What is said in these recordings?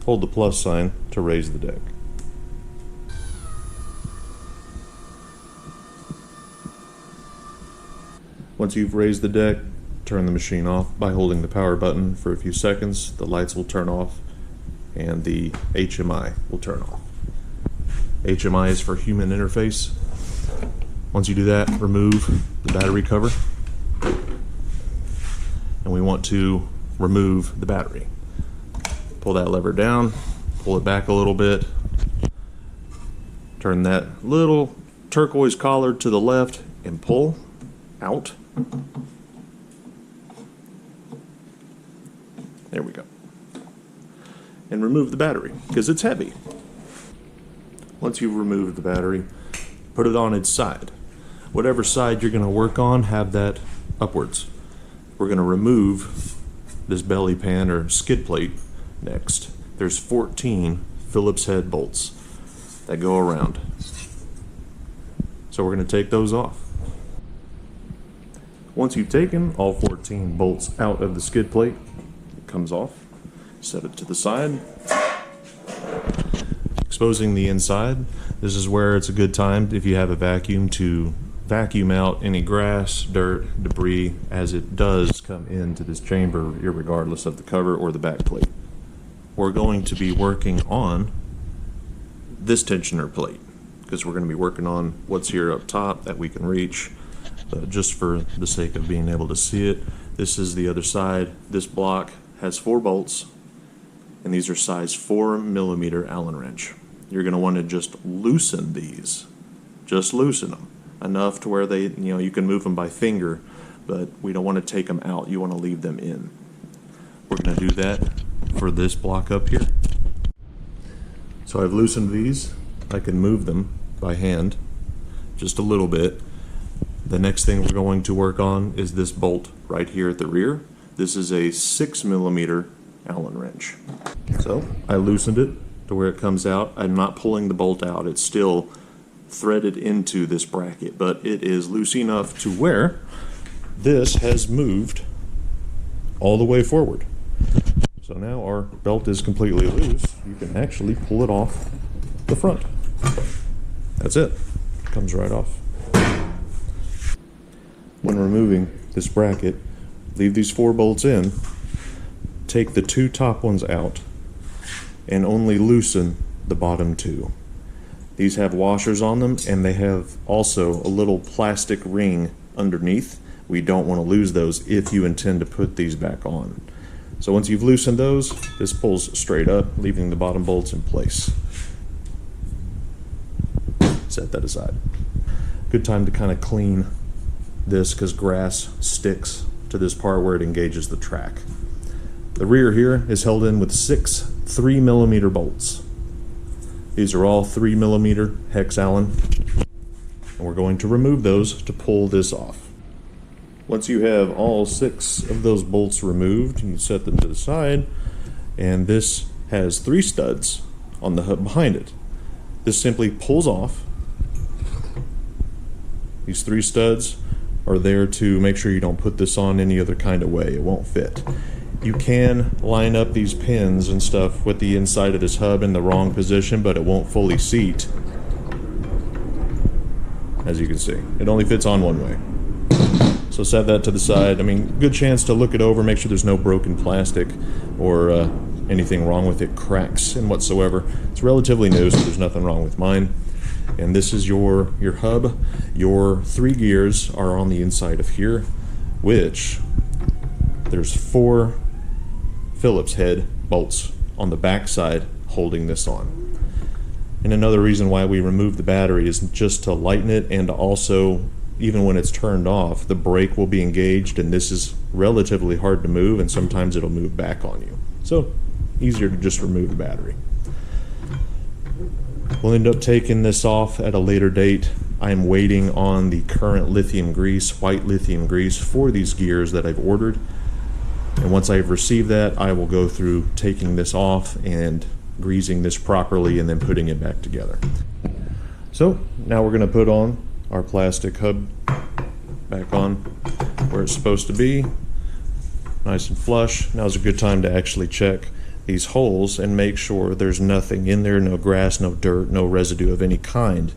hold the plus sign to raise the deck. Once you've raised the deck, turn the machine off by holding the power button for a few seconds. The lights will turn off and the HMI will turn off. HMI is for human interface. Once you do that, remove the battery cover. And we want to remove the battery. Pull that lever down, pull it back a little bit, turn that little turquoise collar to the left and pull out. There we go. And remove the battery, because it's heavy. Once you've removed the battery, put it on its side. Whatever side you're going to work on, have that upwards. We're going to remove this belly pan or skid plate next. There's 14 Phillips head bolts that go around. So we're going to take those off. Once you've taken all 14 bolts out of the skid plate, it comes off. Set it to the side. Exposing the inside. This is where it's a good time, if you have a vacuum, to vacuum out any grass, dirt, debris as it does come into this chamber, irregardless of the cover or the back plate. We're going to be working on this tensioner plate because we're going to be working on what's here up top that we can reach. Just for the sake of being able to see it, this is the other side. This block has 4 bolts, and these are size 4mm Allen wrench. You're going to want to just loosen these. Just loosen them enough to where they, you can move them by finger, but we don't want to take them out. You want to leave them in. We're going to do that for this block up here. So I've loosened these. I can move them by hand just a little bit. The next thing we're going to work on is this bolt right here at the rear. This is a 6mm Allen wrench. So I loosened it to where it comes out. I'm not pulling the bolt out. It's still threaded into this bracket, but it is loose enough to where this has moved all the way forward. So now our belt is completely loose. You can actually pull it off the front. That's it. Comes right off. When removing this bracket, leave these 4 bolts in, take the 2 top ones out, and only loosen the bottom 2. These have washers on them, and they have also a little plastic ring underneath. We don't want to lose those if you intend to put these back on. So once you've loosened those, this pulls straight up, leaving the bottom bolts in place. Set that aside. Good time to kind of clean this because grass sticks to this part where it engages the track. The rear here is held in with 6 3mm bolts. These are all 3mm hex Allen, and we're going to remove those to pull this off. Once you have all 6 of those bolts removed, you set them to the side, and this has 3 studs on the hub behind it. This simply pulls off. These 3 studs are there to make sure you don't put this on any other kind of way. It won't fit. You can line up these pins and stuff with the inside of this hub in the wrong position, but it won't fully seat. As you can see, it only fits on one way. So set that to the side. I mean, good chance to look it over, make sure there's no broken plastic or anything wrong with it, cracks and whatsoever. It's relatively new, so there's nothing wrong with mine. And this is your hub. Your 3 gears are on the inside of here, which there's 4 Phillips head bolts on the back side holding this on. And another reason why we remove the battery is just to lighten it, and also even when it's turned off, the brake will be engaged, and this is relatively hard to move, and sometimes it'll move back on you. So easier to just remove the battery. We'll end up taking this off at a later date. I'm waiting on the current lithium grease, white lithium grease, for these gears that I've ordered. And once I've received that, I will go through taking this off and greasing this properly and then putting it back together. So now we're going to put on our plastic hub back on where it's supposed to be. Nice and flush. Now's a good time to actually check these holes and make sure there's nothing in there, no grass, no dirt, no residue of any kind.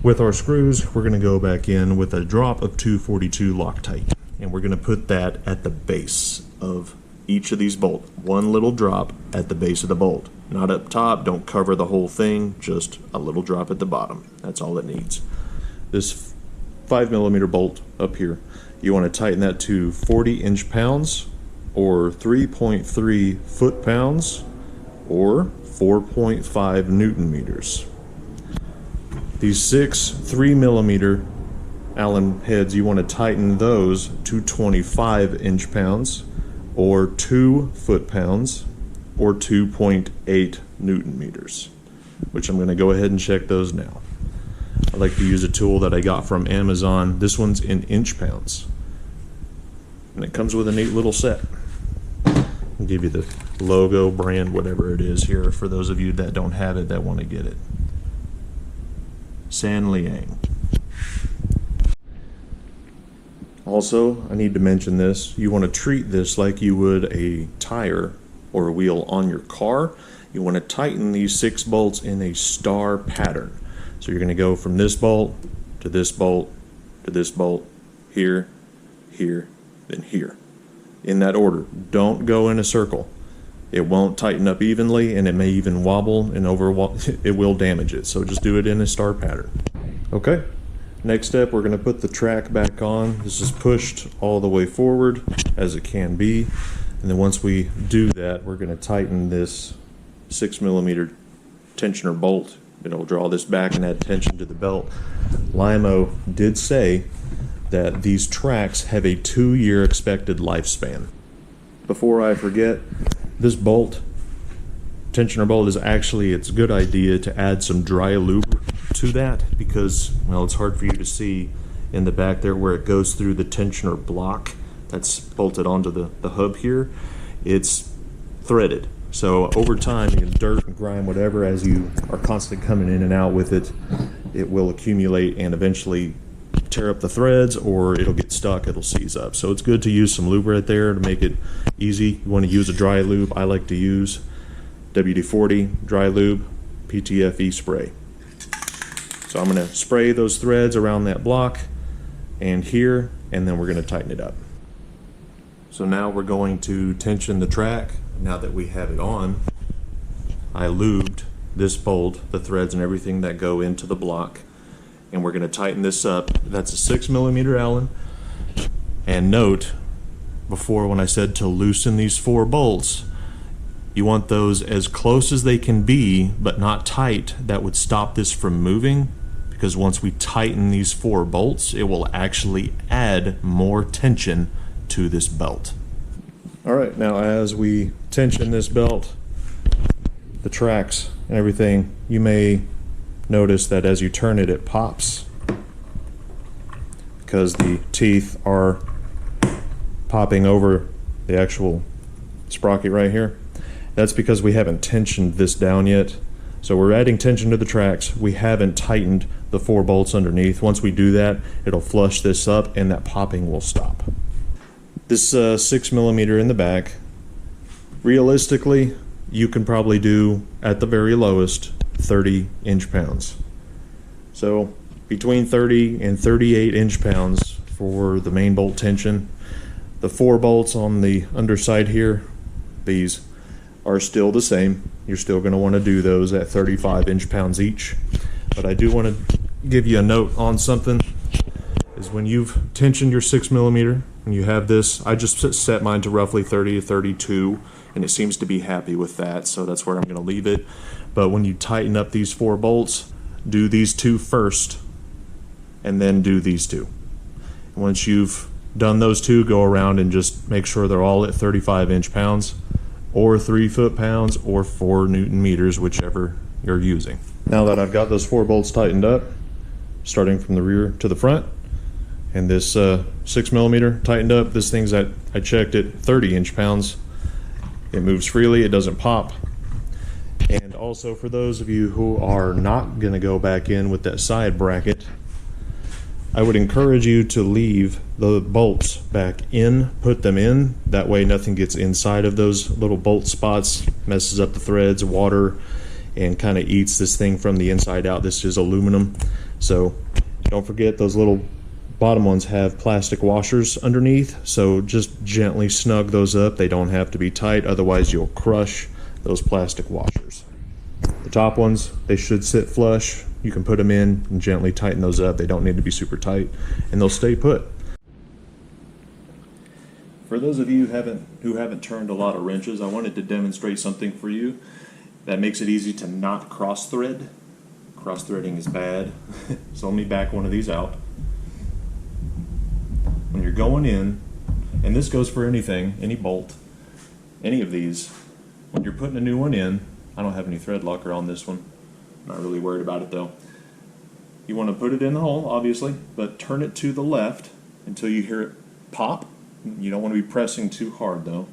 With our screws, we're going to go back in with a drop of 242 Loctite, and we're going to put that at the base of each of these bolts. One little drop at the base of the bolt. Not up top, don't cover the whole thing, just a little drop at the bottom. That's all it needs. This 5mm bolt up here, you want to tighten that to 40 inch-pounds or 3.3 foot-pounds or 4.5 Newton-meters. These 6 3mm Allen heads, you want to tighten those to 25 inch-pounds or 2 foot-pounds or 2.8 Newton-meters, which I'm going to go ahead and check those now. I like to use a tool that I got from Amazon. This one's in inch-pounds, and it comes with a neat little set. I'll give you the logo, brand, whatever it is here for those of you that don't have it that want to get it. San Liang. Also, I need to mention this. You want to treat this like you would a tire or a wheel on your car. You want to tighten these 6 bolts in a star pattern. So you're going to go from this bolt to this bolt to this bolt, here, here, then here. In that order. Don't go in a circle. It won't tighten up evenly, and it may even wobble, and it will damage it. So just do it in a star pattern. Okay. Next step, we're going to put the track back on. This is pushed all the way forward as it can be. And then once we do that, we're going to tighten this 6mm tensioner bolt. It'll draw this back and add tension to the belt. Lymow did say that these tracks have a 2-year expected lifespan. Before I forget, this bolt, tensioner bolt, is actually, it's a good idea to add some dry lube to that because, well, it's hard for you to see in the back there where it goes through the tensioner block that's bolted onto the hub here. It's threaded. So over time, you can dirt and grime, whatever, as you are constantly coming in and out with it, it will accumulate and eventually tear up the threads, or it'll get stuck, it'll seize up. So it's good to use some lube right there to make it easy. You want to use a dry lube. I like to use WD-40 dry lube, PTFE spray. So I'm going to spray those threads around that block and here, and then we're going to tighten it up. So now we're going to tension the track. Now that we have it on, I lubed this bolt, the threads and everything that go into the block, and we're going to tighten this up. That's a 6mm Allen. And note, before when I said to loosen these 4 bolts, you want those as close as they can be, but not tight. That would stop this from moving, because once we tighten these 4 bolts, it will actually add more tension to this belt. All right, now as we tension this belt, the tracks and everything, you may notice that as you turn it, it pops because the teeth are popping over the actual sprocket right here. That's because we haven't tensioned this down yet. So we're adding tension to the tracks. We haven't tightened the 4 bolts underneath. Once we do that, it'll flush this up and that popping will stop. This 6mm in the back, realistically, you can probably do at the very lowest 30 inch-pounds. So between 30 and 38 inch-pounds for the main bolt tension. The 4 bolts on the underside here, these are still the same. You're still going to want to do those at 35 inch-pounds each. But I do want to give you a note on something, is when you've tensioned your 6mm, and you have this, I just set mine to roughly 30 to 32, and it seems to be happy with that, so that's where I'm going to leave it. But when you tighten up these 4 bolts, do these 2 first, and then do these 2. Once you've done those 2, go around and just make sure they're all at 35 inch-pounds, or 3 foot-pounds, or 4 Newton-meters, whichever you're using. Now that I've got those 4 bolts tightened up, starting from the rear to the front, and this 6mm tightened up, this thing's at, I checked it, 30 inch-pounds. It moves freely, it doesn't pop. And also for those of you who are not going to go back in with that side bracket, I would encourage you to leave the bolts back in, put them in. That way nothing gets inside of those little bolt spots, messes up the threads, water, and kind of eats this thing from the inside out. This is aluminum. So don't forget those little bottom ones have plastic washers underneath. So just gently snug those up. They don't have to be tight, otherwise you'll crush those plastic washers. The top ones, they should sit flush. You can put them in and gently tighten those up. They don't need to be super tight, and they'll stay put. For those of you who haven't turned a lot of wrenches, I wanted to demonstrate something for you that makes it easy to not cross thread. Cross threading is bad. So let me back one of these out. When you're going in, and this goes for anything, any bolt, any of these, when you're putting a new one in, I don't have any thread locker on this one. Not really worried about it though. You want to put it in the hole, obviously, but turn it to the left until you hear it pop. You don't want to be pressing too hard though.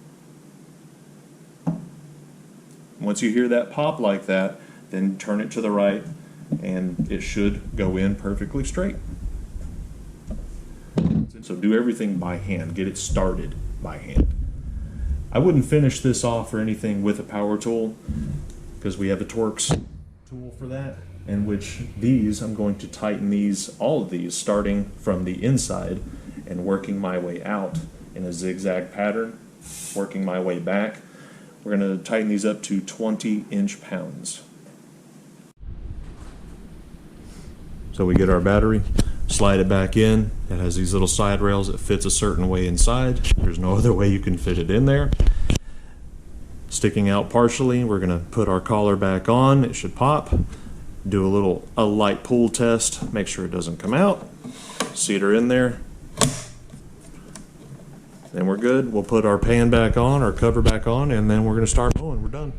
Once you hear that pop like that, then turn it to the right and it should go in perfectly straight. So do everything by hand. Get it started by hand. I wouldn't finish this off or anything with a power tool because we have a Torx tool for that, in which these, I'm going to tighten these, all of these, starting from the inside and working my way out in a zigzag pattern, working my way back. We're going to tighten these up to 20 inch-pounds. So we get our battery, slide it back in. It has these little side rails. It fits a certain way inside. There's no other way you can fit it in there. Sticking out partially, we're going to put our collar back on. It should pop. Do a light pull test. Make sure it doesn't come out. Seat her in there. Then we're good. We'll put our pan back on, our cover back on, and then we're going to start mowing. We're done.